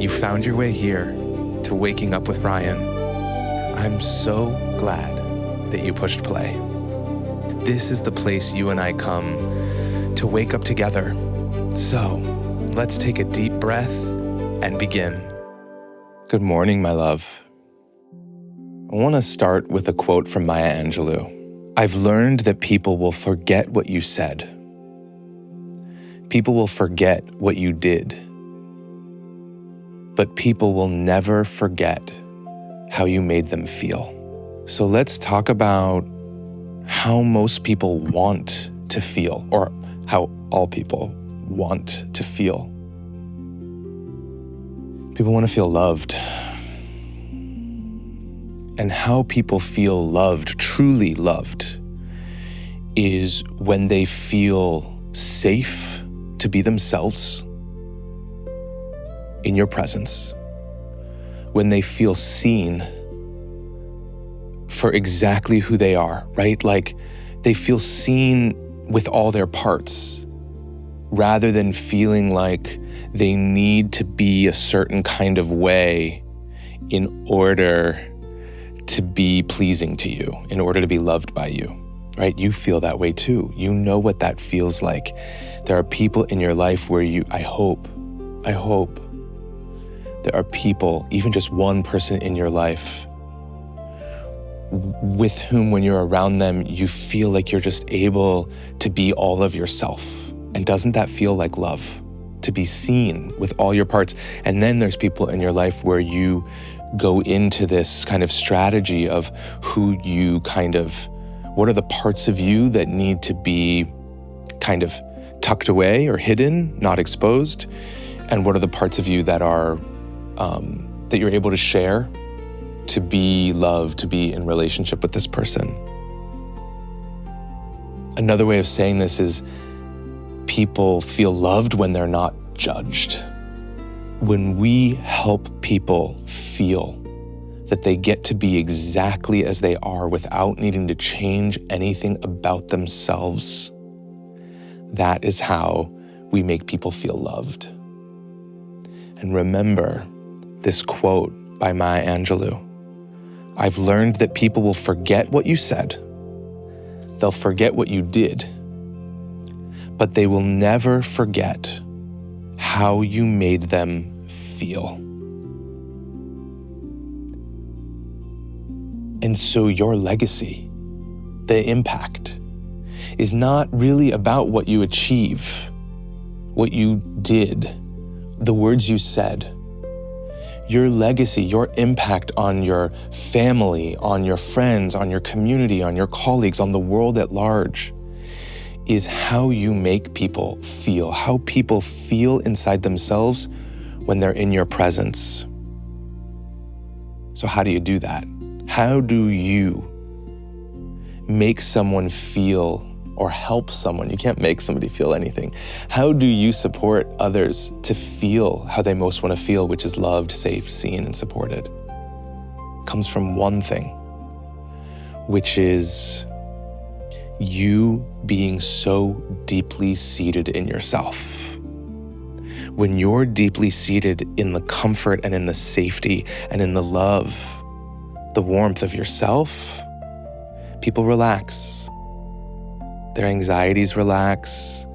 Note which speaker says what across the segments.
Speaker 1: You found your way here to Waking Up with Ryan. I'm so glad that you pushed play. This is the place you and I come to wake up together. So let's take a deep breath and begin. Good morning, my love. I want to start with a quote from Maya Angelou. I've learned that people will forget what you said. People will forget what you did. But people will never forget how you made them feel. So let's talk about how most people want to feel, or how all people want to feel. People want to feel loved. And how people feel loved, truly loved, is when they feel safe to be themselves in your presence, when they feel seen for exactly who they are, right? Like they feel seen with all their parts, rather than feeling like they need to be a certain kind of way in order to be pleasing to you, in order to be loved by you, right? You feel that way too. You know what that feels like. There are people in your life where I hope there are people, even just one person in your life, with whom when you're around them, you feel like you're just able to be all of yourself. And doesn't that feel like love? To be seen with all your parts. And then there's people in your life where you go into this kind of strategy of what are the parts of you that need to be kind of tucked away or hidden, not exposed, and what are the parts of you that are that you're able to share, to be loved, to be in relationship with this person. Another way of saying this is people feel loved when they're not judged. When we help people feel that they get to be exactly as they are without needing to change anything about themselves, that is how we make people feel loved. And remember this quote by Maya Angelou. I've learned that people will forget what you said. They'll forget what you did. But they will never forget how you made them feel. And so your legacy, the impact, is not really about what you achieve, what you did, the words you said. Your legacy, your impact on your family, on your friends, on your community, on your colleagues, on the world at large, is how you make people feel, how people feel inside themselves when they're in your presence. So how do you do that? How do you make someone feel or help someone? You can't make somebody feel anything. How do you support others to feel how they most want to feel, which is loved, safe, seen, and supported? It comes from one thing, which is you being so deeply seated in yourself. When you're deeply seated in the comfort and in the safety and in the love, the warmth of yourself, people relax. Their anxieties relax.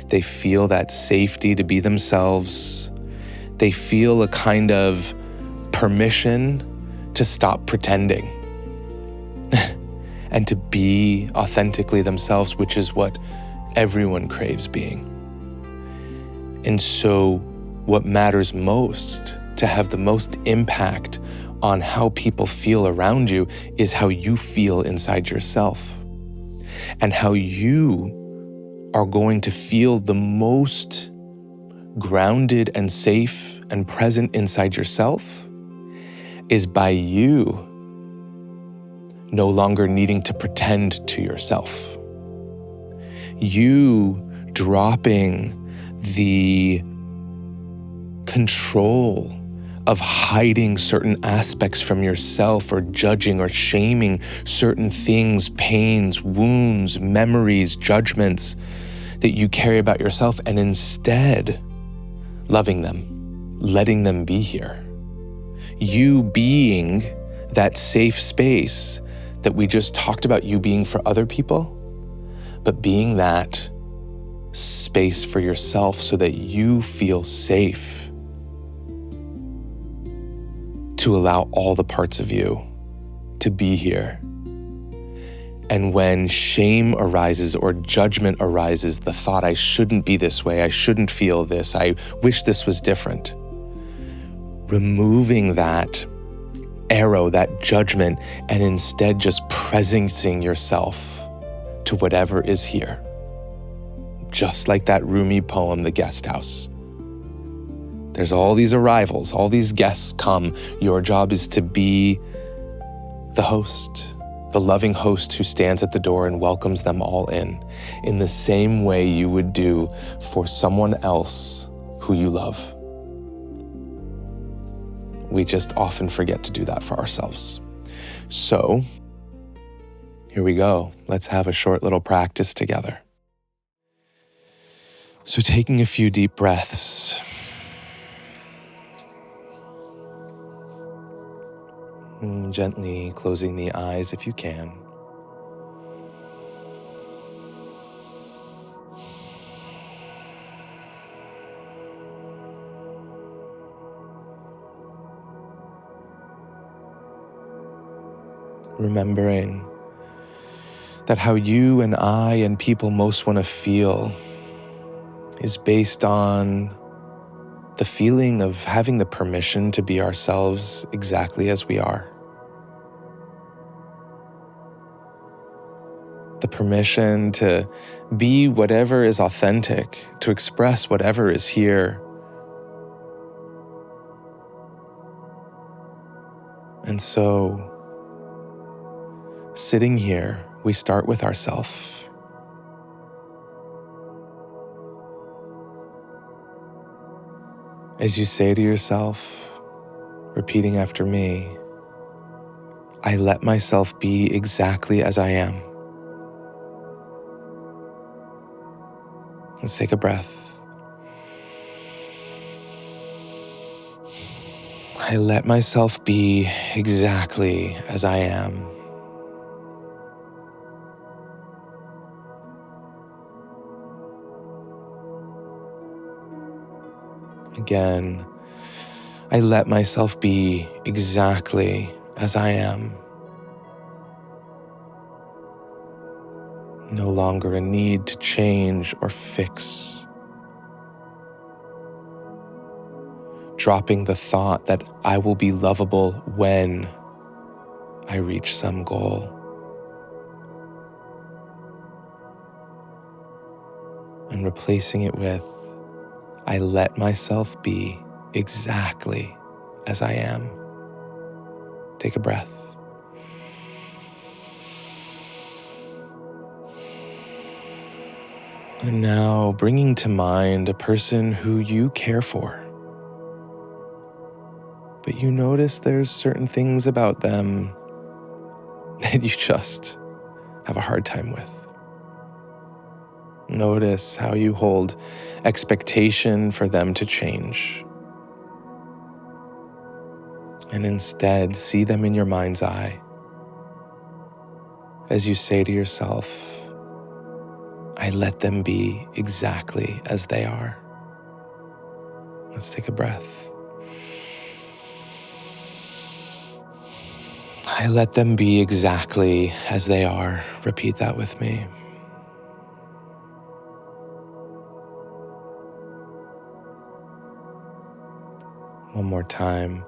Speaker 1: They feel that safety to be themselves. They feel a kind of permission to stop pretending and to be authentically themselves, which is what everyone craves being. And so what matters most, to have the most impact on how people feel around you, is how you feel inside yourself. And how you are going to feel the most grounded and safe and present inside yourself is by you no longer needing to pretend to yourself. You dropping the control of hiding certain aspects from yourself, or judging or shaming certain things, pains, wounds, memories, judgments that you carry about yourself, and instead loving them, letting them be here. You being that safe space that we just talked about you being for other people, but being that space for yourself so that you feel safe to allow all the parts of you to be here. And when shame arises or judgment arises, the thought, I shouldn't be this way, I shouldn't feel this, I wish this was different, removing that arrow, that judgment, and instead just presencing yourself to whatever is here. Just like that Rumi poem, The Guest House. There's all these arrivals, all these guests come. Your job is to be the host, the loving host who stands at the door and welcomes them all in the same way you would do for someone else who you love. We just often forget to do that for ourselves. So, here we go. Let's have a short little practice together. So taking a few deep breaths. Gently closing the eyes if you can. Remembering that how you and I and people most want to feel is based on the feeling of having the permission to be ourselves exactly as we are. The permission to be whatever is authentic, to express whatever is here. And so, sitting here, we start with ourselves. As you say to yourself, repeating after me, I let myself be exactly as I am. Let's take a breath. I let myself be exactly as I am. Again, I let myself be exactly as I am. No longer a need to change or fix. Dropping the thought that I will be lovable when I reach some goal. And replacing it with, I let myself be exactly as I am. Take a breath. And now bringing to mind a person who you care for, but you notice there's certain things about them that you just have a hard time with. Notice how you hold expectation for them to change. And instead, see them in your mind's eye as you say to yourself, I let them be exactly as they are. Let's take a breath. I let them be exactly as they are. Repeat that with me. One more time.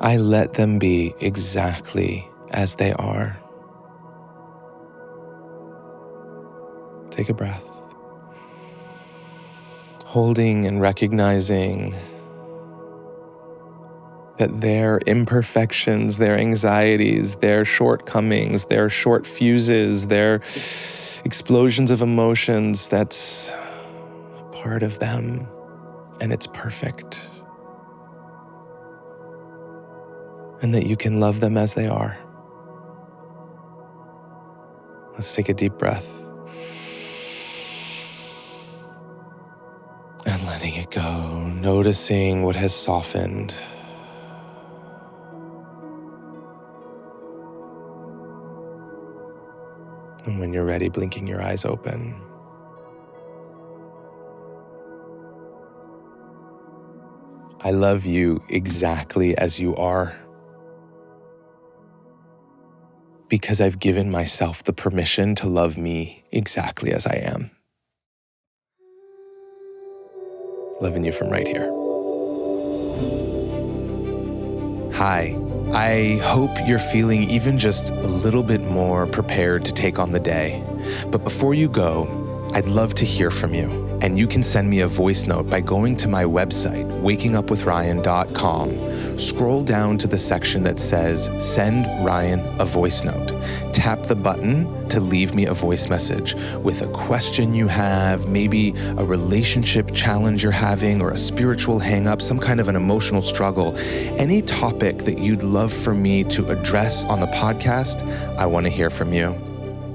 Speaker 1: I let them be exactly as they are. Take a breath. Holding and recognizing that their imperfections, their anxieties, their shortcomings, their short fuses, their explosions of emotions, that's a part of them, and it's perfect. And that you can love them as they are. Let's take a deep breath. And And letting it go, noticing what has softened. And when you're ready, blinking your eyes open. I love you exactly as you are, because I've given myself the permission to love me exactly as I am. Loving you from right here. Hi, I hope you're feeling even just a little bit more prepared to take on the day. But before you go, I'd love to hear from you. And you can send me a voice note by going to my website, wakingupwithryan.com. Scroll down to the section that says, Send Ryan a voice note. Tap the button to leave me a voice message with a question you have, maybe a relationship challenge you're having, or a spiritual hang-up, some kind of an emotional struggle. Any topic that you'd love for me to address on the podcast, I want to hear from you.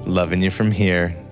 Speaker 1: Loving you from here.